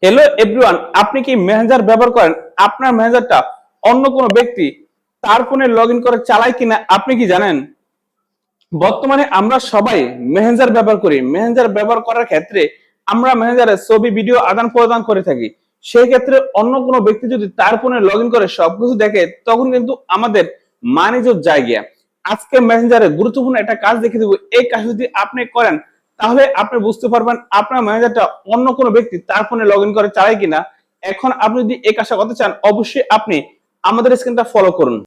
Hello everyone, আপনি কি Messenger ব্যবহার করেন? আপনার মেসেঞ্জারটা অন্য কোনো ব্যক্তি তার ফোনে লগ ইন করে চালায় কিনা আপনি কি জানেন? বর্তমানে আমরা সবাই মেসেঞ্জার ব্যবহার করি। মেসেঞ্জার ব্যবহার করার ক্ষেত্রে আমরা মেসেঞ্জারে ছবি ভিডিও আদান প্রদান করে থাকি। সেই ক্ষেত্রে অন্য কোনো ব্যক্তি যদি তার ফোনে লগ ইন করে সবকিছু দেখে, তখন কিন্তু আমাদের মানিজত জায়গা। আজকে মেসেঞ্জারে গুরুত্বপূর্ণ একটা কাজ দেখে দেবো। এই কাজ যদি আপনি করেন, তাহলে আপনি বুঝতে পারবেন আপনার মেসেঞ্জারটা অন্য কোনো ব্যক্তি তার ফোনে লগ ইন করে চালায় কিনা। এখন আপনি যদি এই কাজটা করতে চান, অবশ্যই আপনি আমাদের স্ক্রিনটা ফলো করুন।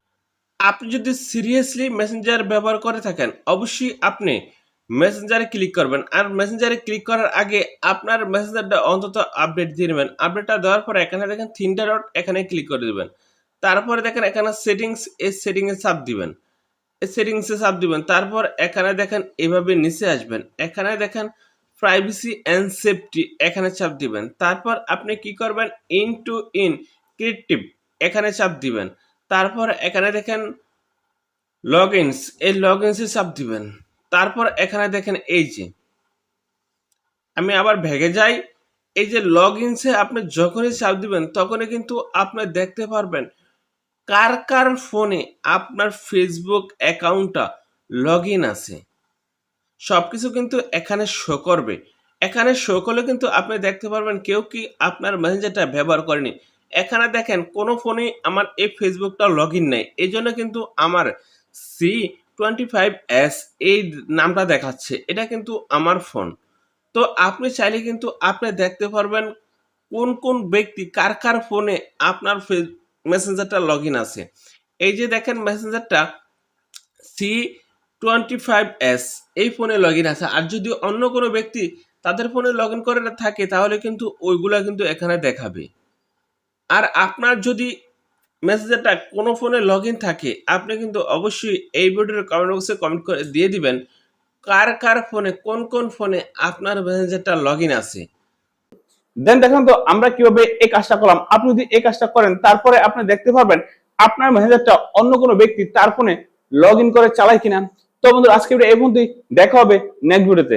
আপনি যদি সিরিয়াসলি মেসেঞ্জার ব্যবহার করে থাকেন, অবশ্যই আপনি মেসেঞ্জারে ক্লিক করবেন। আর মেসেঞ্জারে ক্লিক করার আগে আপনার মেসেঞ্জারটা অন্তত আপডেট দিয়ে নেবেন। আপডেটটা দেওয়ার পরে এখানে দেখেন 3টা ডট, এখানে ক্লিক করে দিবেন। তারপরে দেখেন এখানে সেটিংস, এই সেটিংসে চাপ দিবেন। এই সেটিংসে চাপ দিবেন। তারপর এখানে দেখেন এভাবে নিচে আসবেন। এখানে দেখেন প্রাইভেসি অ্যান্ড সেফটি, এখানে চাপ দিবেন। তারপর আপনি কি করবেন, ইন টু ইন ক্রিয়েটিভ, এখানে চাপ দিবেন। তারপর এখানে দেখেন লগইনস, এই লগইনসে চাপ দিবেন। তারপর এখানে দেখেন এই যে, আমি আবার ভেগে যাই, এই যে লগইনসে আপনি যখনই চাপ দিবেন তখনই কিন্তু আপনি দেখতে পারবেন কার কার ফোনে আপনার ফেসবুক অ্যাকাউন্টটা লগ ইন আছে। সবকিছু কিন্তু এখানে শো করবে। এখানে শো করলে কিন্তু আপনি দেখতে পারবেন কেউ কি আপনার মেসেঞ্জারটা ব্যবহার করেনি। এখানে দেখেন কোনো ফোনেই আমার এই ফেসবুকটা লগ ইন নেই, এই জন্য কিন্তু আমার C25S এই নামটা দেখাচ্ছে। এটা কিন্তু আমার ফোন। তো আপনি চাইলে কিন্তু আপনি দেখতে পারবেন কোন কোন ব্যক্তি কার কার ফোনে আপনার মেসেঞ্জারটা লগ ইন আছে। এই যে দেখেন মেসেঞ্জারটা C25S এই ফোনে লগ ইন আছে। আর যদি অন্য কোনো ব্যক্তি তাদের ফোনে লগ ইন করে থাকে, তাহলে কিন্তু ওইগুলা কিন্তু এখানে দেখাবে। আর আপনার যদি মেসেঞ্জারটা কোনো ফোনে লগ ইন থাকে, আপনি কিন্তু অবশ্যই এই ভিডিওর কমেন্ট বক্সে কমেন্ট করে দিয়ে দিবেন কার কার ফোনে, কোন কোন ফোনে আপনার মেসেঞ্জারটা লগ ইন আছে। দেন দেখেন তো আমরা কিভাবে এই কাজটা করলাম। আপনি যদি এই কাজটা করেন, তারপরে আপনি দেখতে পারবেন আপনার মেসেঞ্জারটা অন্য কোনো ব্যক্তি তার ফোনে লগ ইন করে চালায় কিনা। তো বন্ধুরা, আজকে ভিডিও এই পর্যন্তই। দেখা হবে নেক্সট ভিডিওতে।